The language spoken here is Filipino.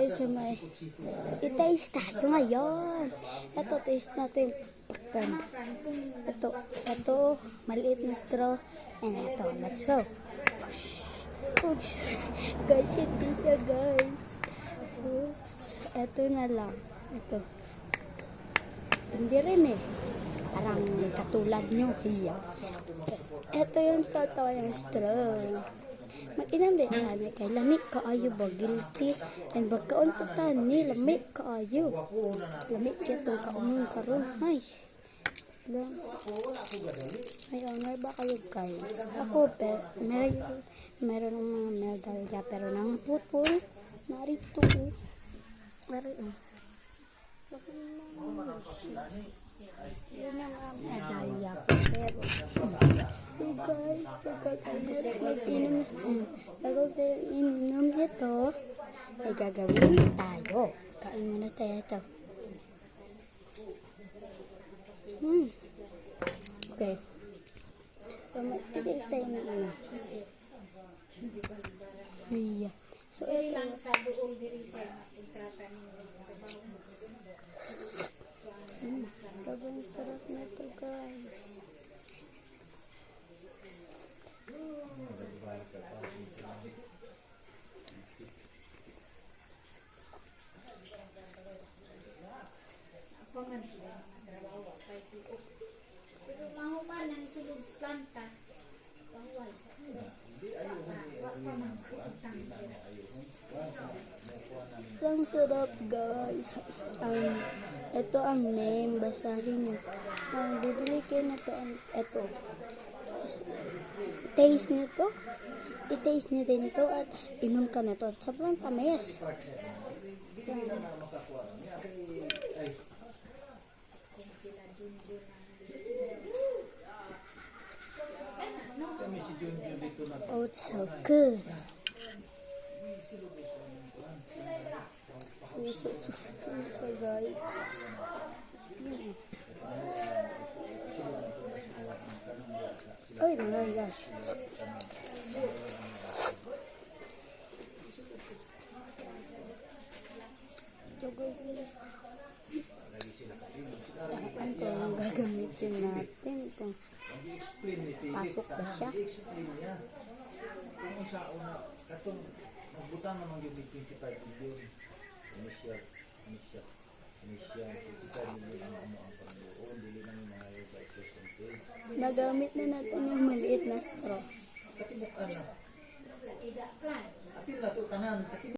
tayo sa may i-taste tayo ngayon. Ito, taste natin. Pakpan. Ito, maliit na straw. And ito, let's go. Push. Guys, ito siya guys. Ito na lang. Ito. Hindi rin eh. Parang katulad nyo. Hiya. Ito yung totoo yung straw. Mag-inam din tani kay lamig kaayo ba guilty and bagkaon po tani lamig kaayo. Lamig kaya itong kaumong karon. Ay. Lang. May honor ba kayo guys? Ako meron ng mga medalya pero nang putol narito. Meron. So, yun ang medalya pero guys, pagkakainam ito ay gagawin tayo. Kain muna tayo ito. Okay. So, mag-tigas tayo ng ano. Yeah. So, ito lang sa buong dirisa kontrata ninyo. Sobrang sarap na ito guys. Pero mahuman ang sulod sa planta. Pangwal sa Ang sarap guys. Ito ang name. Basahin nyo. Bibili kayo na ito. Taste nyo to. I-taste nyo din ito at inom ka na to. Sobrang tamis. Oh, it's so good. So guys. Oh my gosh. Ito ang gagamitin natin. Kung pasok ba siya? Kung sa una, katong magbutang naman yung 25 million. Initial 25 million ang pagbuon. Dili namin mga yung 5%. Nagamit na natin yung maliit na straw. Katibok na. Apil na to tanan.